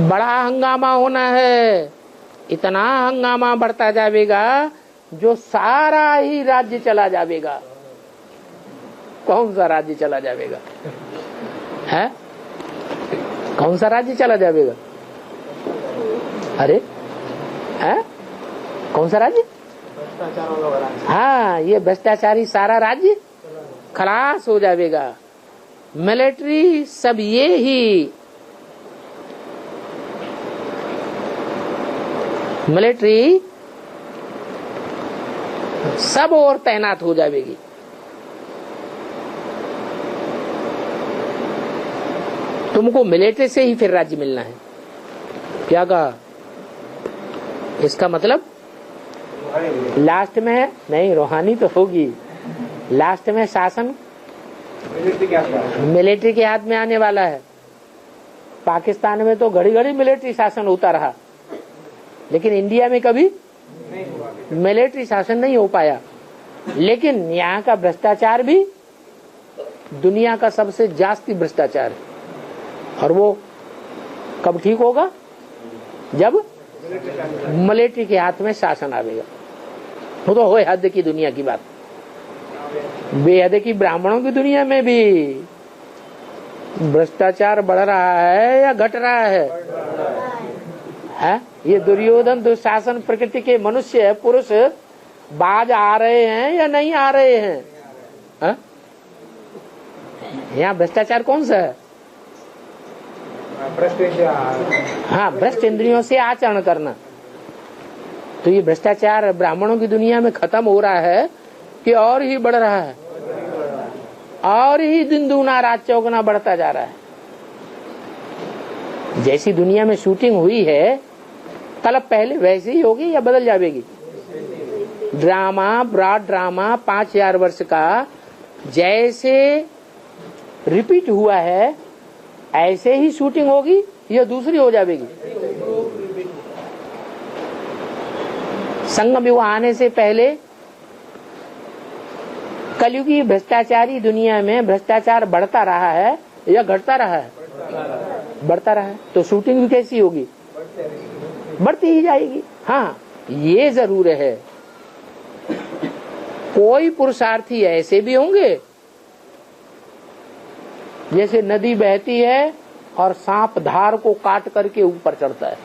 बड़ा हंगामा होना है, इतना हंगामा बढ़ता जाएगा जो सारा ही राज्य चला जाएगा। कौन सा राज्य चला जाएगा? है कौन सा राज्य चला जाएगा? अरे है कौन सा राज्य? हाँ, ये भ्रष्टाचारी सारा राज्य खलास हो जाएगा। मिलिट्री सब ये ही मिलिट्री सब और तैनात हो जाएगी। तुमको मिलिट्री से ही फिर राज्य मिलना है। क्या कहा? इसका मतलब लास्ट में नहीं, रूहानी तो होगी, लास्ट में शासन मिलिट्री के हाथ में आने वाला है। पाकिस्तान में तो घड़ी घड़ी मिलिट्री शासन होता रहा, लेकिन इंडिया में कभी मिलिट्री शासन नहीं हो पाया। लेकिन यहाँ का भ्रष्टाचार भी दुनिया का सबसे जास्ती भ्रष्टाचार है, और वो कब ठीक होगा? जब मिलिट्री के हाथ में शासन आवेगा। वो तो हो हद की दुनिया की बात, बेहद की ब्राह्मणों की दुनिया में भी भ्रष्टाचार बढ़ रहा है या घट रहा है? ये दुर्योधन दुशासन प्रकृति के मनुष्य पुरुष बाज आ रहे हैं या नहीं आ रहे हैं? यहाँ भ्रष्टाचार कौन सा है? हाँ, भ्रष्ट इंद्रियों से आचरण करना। तो ये भ्रष्टाचार ब्राह्मणों की दुनिया में खत्म हो रहा है कि और ही बढ़ रहा है? और ही दिन दूना रात चौगुना बढ़ता जा रहा है। जैसी दुनिया में शूटिंग हुई है तलब पहले वैसे ही होगी या बदल जाएगी? ड्रामा, ब्रॉड ड्रामा 5000 वर्ष का जैसे रिपीट हुआ है ऐसे ही शूटिंग होगी या दूसरी हो जाएगी? संगम युग आने से पहले कलयुगी भ्रष्टाचारी दुनिया में भ्रष्टाचार बढ़ता रहा है या घटता रहा है? बढ़ता रहा है। तो शूटिंग भी कैसी होगी? बढ़ती ही जाएगी। हाँ, ये जरूर है, कोई पुरुषार्थी ऐसे भी होंगे जैसे नदी बहती है और सांप धार को काट करके ऊपर चढ़ता है,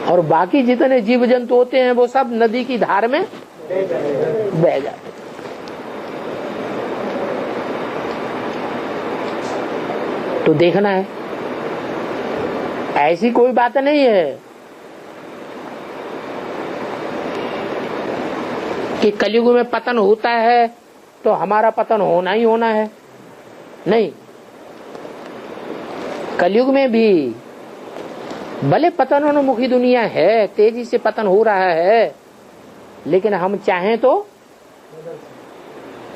और बाकी जितने जीव जंतु होते हैं वो सब नदी की धार में बह जाते। तो देखना है, ऐसी कोई बात नहीं है कि कलयुग में पतन होता है तो हमारा पतन होना ही होना है। नहीं, कलयुग में भी भले पतनोन्मुखी दुनिया है, तेजी से पतन हो रहा है, लेकिन हम चाहें तो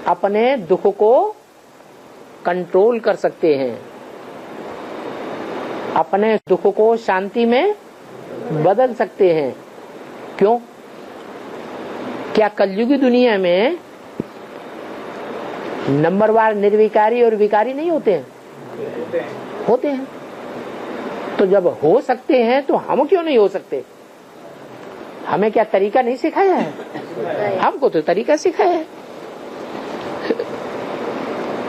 अपने दुख को कंट्रोल कर सकते हैं, अपने दुख को शांति में बदल सकते हैं। क्यों? क्या कलयुगी दुनिया में नंबरवार निर्विकारी और विकारी नहीं होते हैं? होते हैं। तो जब हो सकते हैं तो हम क्यों नहीं हो सकते? हमें क्या तरीका नहीं सिखाया है? हमको तो तरीका सिखाया है।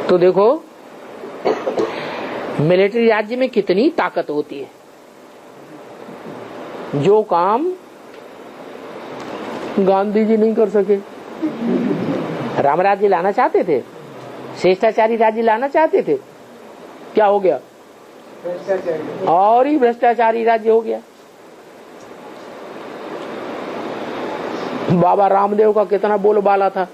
तो देखो मिलिट्री राज्य में कितनी ताकत होती है। जो काम गांधी जी नहीं कर सके, राम राज्य लाना चाहते थे, श्रेष्ठाचारी राज्य लाना चाहते थे, क्या हो गया? और ही भ्रष्टाचारी राज्य हो गया। बाबा रामदेव का कितना बोलबाला था,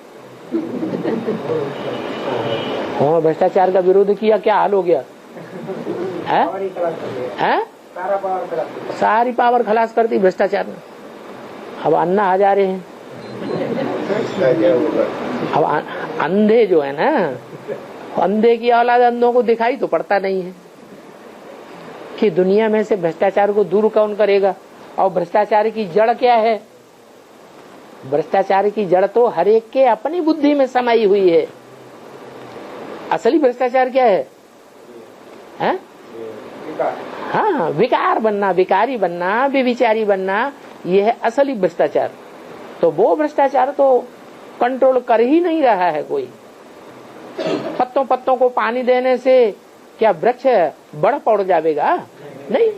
उन्होंने भ्रष्टाचार का विरोध किया, क्या हाल हो गया है? सारी पावर खलास करती भ्रष्टाचार ने। अब अन्ना हजारे हैं, अब अंधे जो है ना, अंधे की औलाद अंधों को दिखाई तो पड़ता नहीं है कि दुनिया में से भ्रष्टाचार को दूर कौन करेगा। और भ्रष्टाचार की जड़ क्या है? भ्रष्टाचार की जड़ तो हर एक के अपनी बुद्धि में समाई हुई है। असली भ्रष्टाचार क्या है? हाँ, विकार बनना, विकारी बनना, व्यभिचारी बनना, यह है असली भ्रष्टाचार। तो वो भ्रष्टाचार तो कंट्रोल कर ही नहीं रहा है कोई। पत्तों पत्तों को पानी देने से क्या वृक्ष बढ़ पड़ जाएगा? नहीं,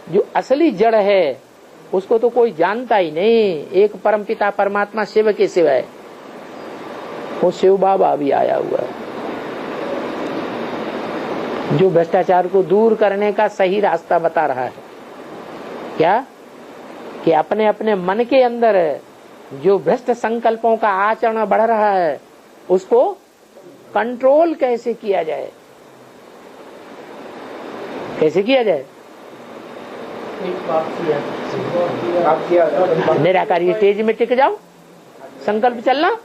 जो असली जड़ है उसको तो कोई जानता ही नहीं। एक परमपिता परमात्मा शिव के सिवाय, वो शिव बाबा भी आया हुआ है जो भ्रष्टाचार को दूर करने का सही रास्ता बता रहा है। क्या कि अपने अपने मन के अंदर जो भ्रष्ट संकल्पों का आचरण बढ़ रहा है उसको कंट्रोल कैसे किया जाए, कैसे किया जाए। निराकारी स्टेज में टिक जाओ, संकल्प चलना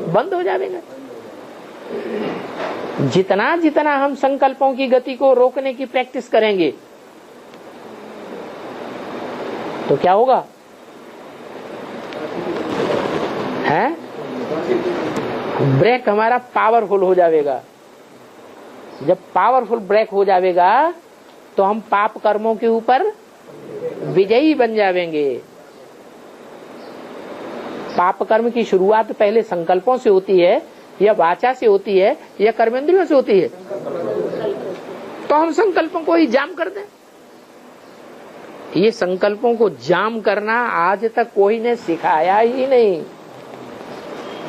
बंद हो जाएगा। जितना जितना हम संकल्पों की गति को रोकने की प्रैक्टिस करेंगे तो क्या होगा है? ब्रेक हमारा पावरफुल हो जाएगा। जब पावरफुल ब्रेक हो जाएगा तो हम पाप कर्मों के ऊपर विजयी बन जाएंगे। पाप कर्म की शुरुआत पहले संकल्पों से होती है, या वाचा से होती है, या कर्मेंद्रियों से होती है। तो हम संकल्पों को ही जाम कर दें। ये संकल्पों को जाम करना आज तक कोई ने सिखाया ही नहीं।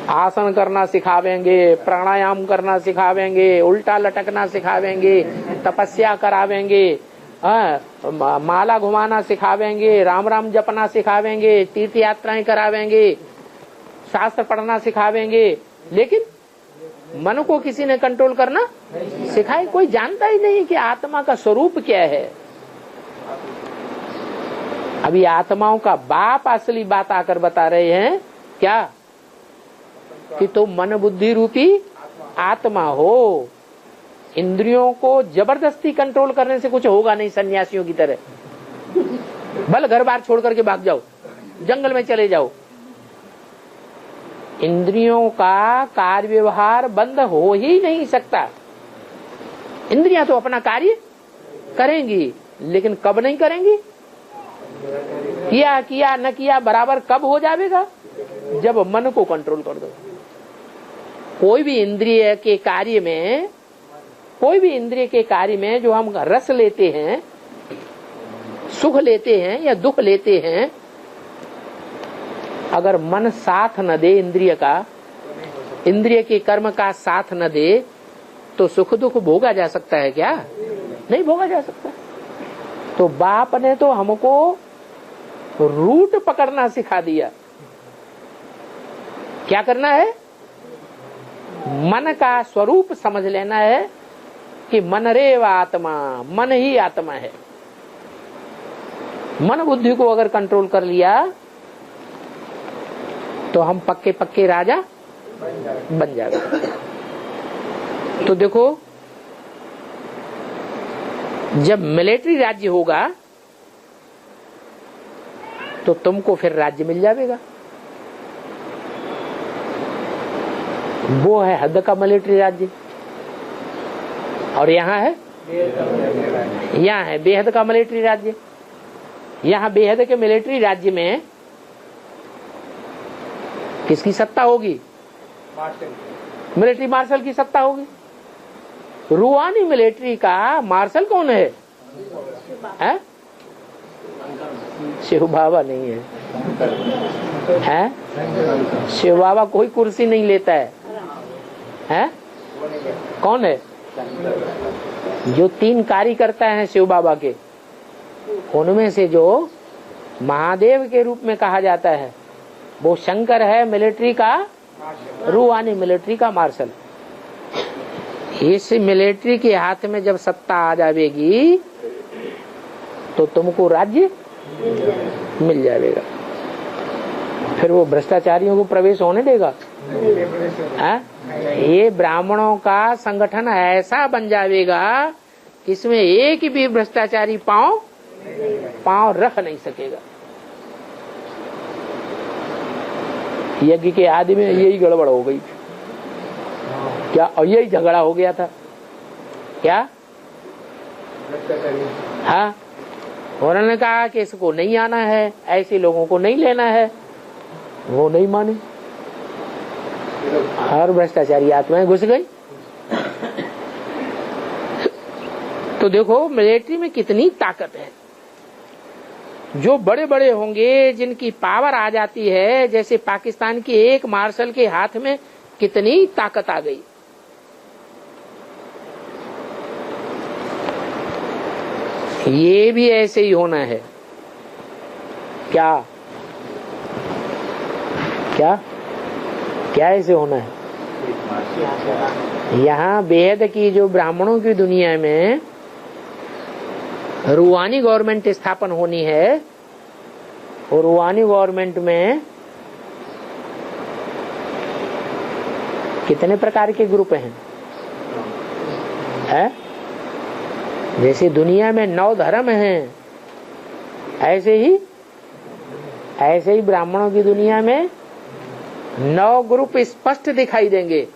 आसन करना सिखावेंगे, प्राणायाम करना सिखावेंगे, उल्टा लटकना सिखावेंगे, तपस्या करावेंगे, माला घुमाना सिखावेंगे, राम राम जपना सिखावेंगे, तीर्थ यात्राएं करावेंगे, शास्त्र पढ़ना सिखावेंगे, लेकिन मन को किसी ने कंट्रोल करना सिखाए? कोई जानता ही नहीं कि आत्मा का स्वरूप क्या है। अभी आत्माओं का बाप असली बात आकर बता रहे हैं क्या कि तो मन बुद्धि रूपी आत्मा हो। इंद्रियों को जबरदस्ती कंट्रोल करने से कुछ होगा नहीं। सन्यासियों की तरह भले घर बार छोड़ करके भाग जाओ, जंगल में चले जाओ, इंद्रियों का कार्य व्यवहार बंद हो ही नहीं सकता। इंद्रियां तो अपना कार्य करेंगी, लेकिन कब नहीं करेंगी? किया किया न किया बराबर कब हो जाएगा? जब मन को कंट्रोल कर दो। कोई भी इंद्रिय के कार्य में, कोई भी इंद्रिय के कार्य में जो हम रस लेते हैं, सुख लेते हैं या दुख लेते हैं, अगर मन साथ न दे इंद्रिय का, इंद्रिय के कर्म का साथ न दे, तो सुख दुख भोगा जा सकता है क्या? नहीं भोगा जा सकता। तो बाप ने तो हमको रूट पकड़ना सिखा दिया। क्या करना है? मन का स्वरूप समझ लेना है कि मन रेव आत्मा, मन ही आत्मा है। मन बुद्धि को अगर कंट्रोल कर लिया तो हम पक्के पक्के राजा बन जाएगा। तो देखो, जब मिलिट्री राज्य होगा तो तुमको फिर राज्य मिल जाएगा। वो है हद का मिलिट्री राज्य, और यहाँ है बेहद का मिलिट्री राज्य। यहाँ बेहद के मिलिट्री राज्य में किसकी सत्ता होगी? मिलिट्री मार्शल की सत्ता होगी। रूहानी मिलिट्री का मार्शल कौन है? शिव बाबा नहीं है, शिव बाबा कोई कुर्सी नहीं लेता है? कौन है? जो 3 कार्यकर्ता हैं शिव बाबा के, उनमें से जो महादेव के रूप में कहा जाता है वो शंकर है, मिलिट्री का, रूहानी मिलिट्री का मार्शल। इस मिलिट्री के हाथ में जब सत्ता आ जाएगी तो तुमको राज्य मिल जाएगा। फिर वो भ्रष्टाचारियों को प्रवेश होने देगा? ये ब्राह्मणों का संगठन ऐसा बन जाएगा कि इसमें एक भी भ्रष्टाचारी पांव रख नहीं सकेगा। यज्ञ के आदि में यही गड़बड़ हो गई क्या? और यही झगड़ा हो गया था क्या? हाँ, और उन्होंने कहा कि इसको नहीं आना है, ऐसे लोगों को नहीं लेना है, वो नहीं माने, हर भ्रष्टाचारी आत्माएं घुस गई। तो देखो मिलिट्री में कितनी ताकत है। जो बड़े बड़े होंगे, जिनकी पावर आ जाती है, जैसे पाकिस्तान के एक मार्शल के हाथ में कितनी ताकत आ गई। ये भी ऐसे ही होना है। क्या क्या क्या ऐसे होना है? यहाँ बेहद की जो ब्राह्मणों की दुनिया में रूहानी गवर्नमेंट स्थापन होनी है, और रूहानी गवर्नमेंट में कितने प्रकार के ग्रुप हैं? जैसे दुनिया में 9 धर्म हैं, ऐसे ही ब्राह्मणों की दुनिया में 9 ग्रुप स्पष्ट दिखाई देंगे।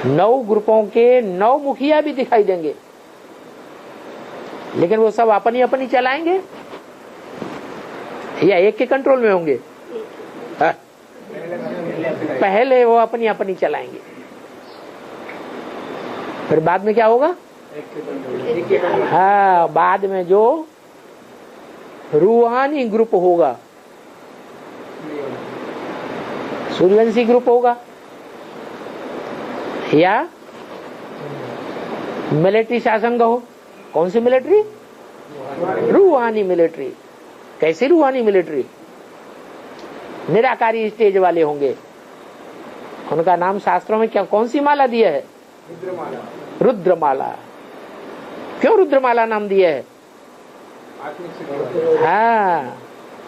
9 ग्रुपों के 9 मुखिया भी दिखाई देंगे, लेकिन वो सब अपनी अपनी चलाएंगे या एक के कंट्रोल में होंगे? पहले वो अपनी अपनी चलाएंगे, फिर बाद में क्या होगा? हाँ, बाद में जो रूहानी ग्रुप होगा, सूर्यवंशी ग्रुप होगा, या मिलिट्री शासन कहो। कौन सी मिलिट्री? रूहानी मिलिट्री। कैसी रूहानी मिलिट्री? निराकारी स्टेज वाले होंगे। उनका नाम शास्त्रों में क्या, कौन सी माला दिया है? रुद्रमाला। क्यों रुद्रमाला नाम दिया है? हाँ,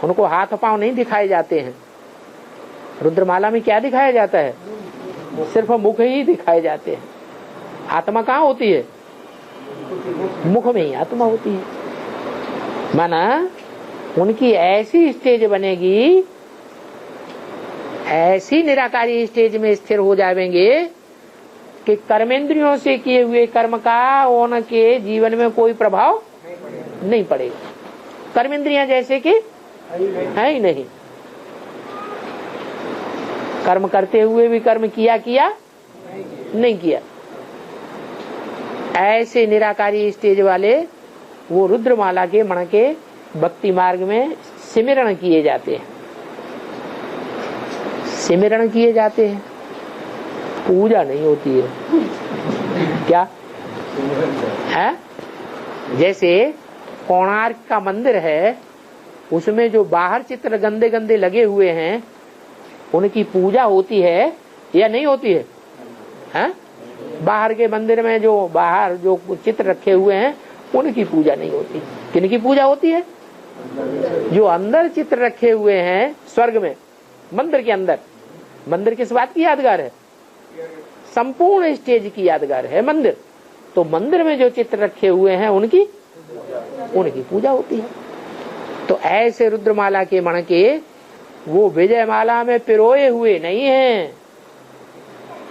उनको हाथ पांव नहीं दिखाए जाते हैं। रुद्रमाला में क्या दिखाया जाता है? सिर्फ मुख ही दिखाए जाते हैं। आत्मा कहाँ होती है? मुख में ही आत्मा होती है। माना उनकी ऐसी स्टेज बनेगी, ऐसी निराकारी स्टेज में स्थिर हो जाएंगे कि कर्मेंद्रियों से किए हुए कर्म का उनके जीवन में कोई प्रभाव नहीं पड़ेगा। कर्मेंद्रियां जैसे कि है ही नहीं, कर्म करते हुए भी कर्म किया नहीं किया। ऐसे निराकारी स्टेज वाले वो रुद्रमाला के मण के भक्ति मार्ग में सिमरण किए जाते हैं। सिमरण किए जाते हैं, पूजा नहीं होती है। क्या है? जैसे कोणार्क का मंदिर है, उसमें जो बाहर चित्र गंदे गंदे लगे हुए हैं, उनकी पूजा होती है या नहीं होती है? हैं? बाहर के मंदिर में जो बाहर जो चित्र रखे हुए हैं, उनकी पूजा नहीं होती। किनकी पूजा होती है? जो अंदर चित्र रखे हुए हैं स्वर्ग में, मंदिर के अंदर। मंदिर किस बात की यादगार है? संपूर्ण स्टेज की यादगार है मंदिर। तो मंदिर में जो चित्र रखे हुए हैं उनकी पूजा होती है। तो ऐसे रुद्रमाला के मण के वो विजयमाला में पिरोए हुए नहीं हैं,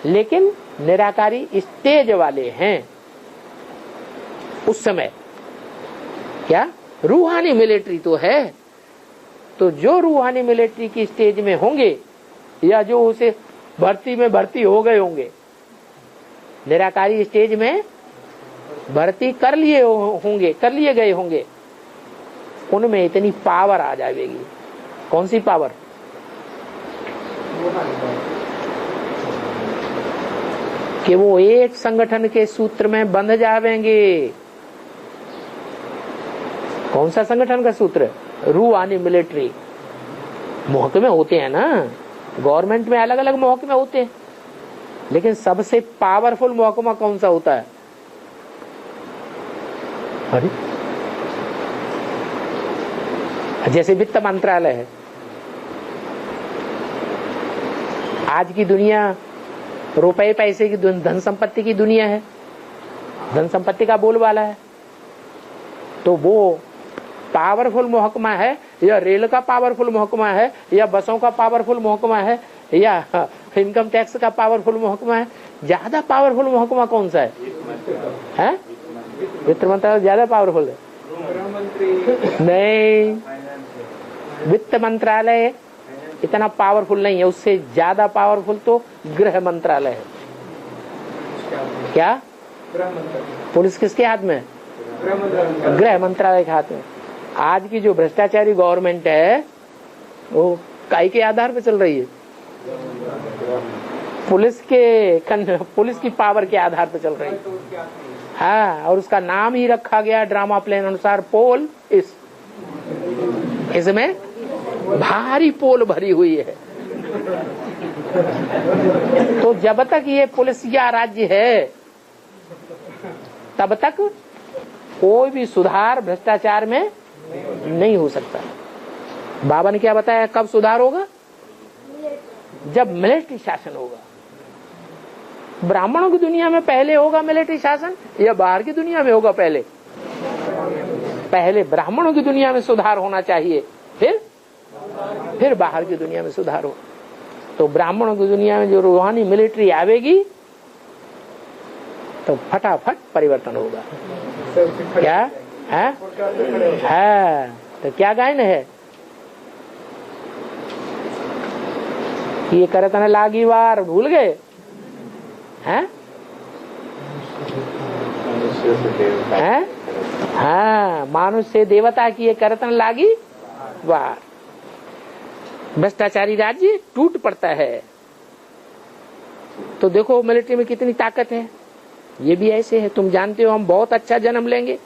लेकिन निराकारी स्टेज वाले हैं। उस समय क्या रूहानी मिलिट्री तो है। तो जो रूहानी मिलिट्री की स्टेज में होंगे, या जो उसे भर्ती में भर्ती हो गए होंगे, निराकारी स्टेज में भर्ती कर लिए गए होंगे, उनमें इतनी पावर आ जाएगी। कौन सी पावर? कि वो एक संगठन के सूत्र में बंध जावेंगे। कौन सा संगठन का सूत्र? रूहानी मिलिट्री। महकमे होते हैं ना, गवर्नमेंट में अलग अलग महकमे होते हैं, लेकिन सबसे पावरफुल महकमा कौन सा होता है? अरे जैसे वित्त मंत्रालय है। आज की दुनिया रुपए पैसे की धन संपत्ति की दुनिया है, धन संपत्ति का बोलबाला है। तो वो पावरफुल महकमा है, या रेल का पावरफुल महकमा है, या बसों का पावरफुल महकमा है, या इनकम टैक्स का पावरफुल महकमा है? ज्यादा पावरफुल महकमा कौन सा है? है? वित्त मंत्रालय ज्यादा पावरफुल है? नहीं, वित्त मंत्रालय इतना पावरफुल नहीं है, उससे ज्यादा पावरफुल तो गृह मंत्रालय है। क्या? पुलिस किसके हाथ में? गृह मंत्रालय के हाथ में। आज की जो भ्रष्टाचारी गवर्नमेंट है वो काई के आधार पे चल रही है? पुलिस की पावर के आधार पे चल रही है। हाँ, और उसका नाम ही रखा गया ड्रामा प्लेन अनुसार पोल। इसमें भारी पोल भरी हुई है। तो जब तक ये पुलिसिया राज्य है तब तक कोई भी सुधार भ्रष्टाचार में नहीं हो सकता। बाबा ने क्या बताया, कब सुधार होगा? जब मिलिट्री शासन होगा। ब्राह्मणों की दुनिया में पहले होगा मिलिट्री शासन या बाहर की दुनिया में होगा? पहले ब्राह्मणों की दुनिया में सुधार होना चाहिए, फिर बाहर की दुनिया में सुधार हो। तो ब्राह्मणों की दुनिया में जो रूहानी मिलिट्री आवेगी तो फटाफट परिवर्तन होगा। क्या है? तो क्या गायन है? ये करतन लागी वार, भूल गए हैं? हाँ, मानुष से देवता की ये करतन लागी वार। भ्रष्टाचारी राज्य टूट पड़ता है। तो देखो मिलिट्री में कितनी ताकत है। ये भी ऐसे है, तुम जानते हो हम बहुत अच्छा जन्म लेंगे।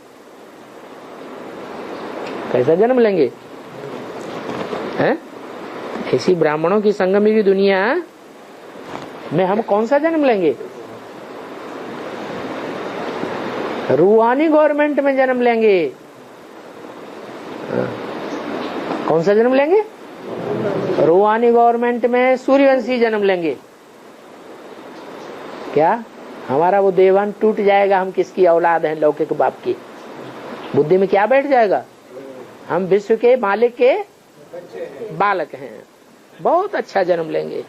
कैसा जन्म लेंगे? हैं? ऐसी ब्राह्मणों की संगमी की दुनिया में हम कौन सा जन्म लेंगे? रूहानी गवर्नमेंट में जन्म लेंगे। कौन सा जन्म लेंगे? रूहानी गवर्नमेंट में सूर्यवंशी जन्म लेंगे। क्या हमारा वो देवान टूट जाएगा? हम किसकी औलाद हैं? लौकिक बाप की। बुद्धि में क्या बैठ जाएगा? हम विश्व के मालिक के बालक हैं। बहुत अच्छा जन्म लेंगे।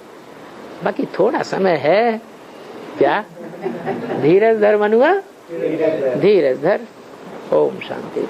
बाकी थोड़ा समय है। क्या? धीरज धर मनुआ, धीरज धर। ओम शांति।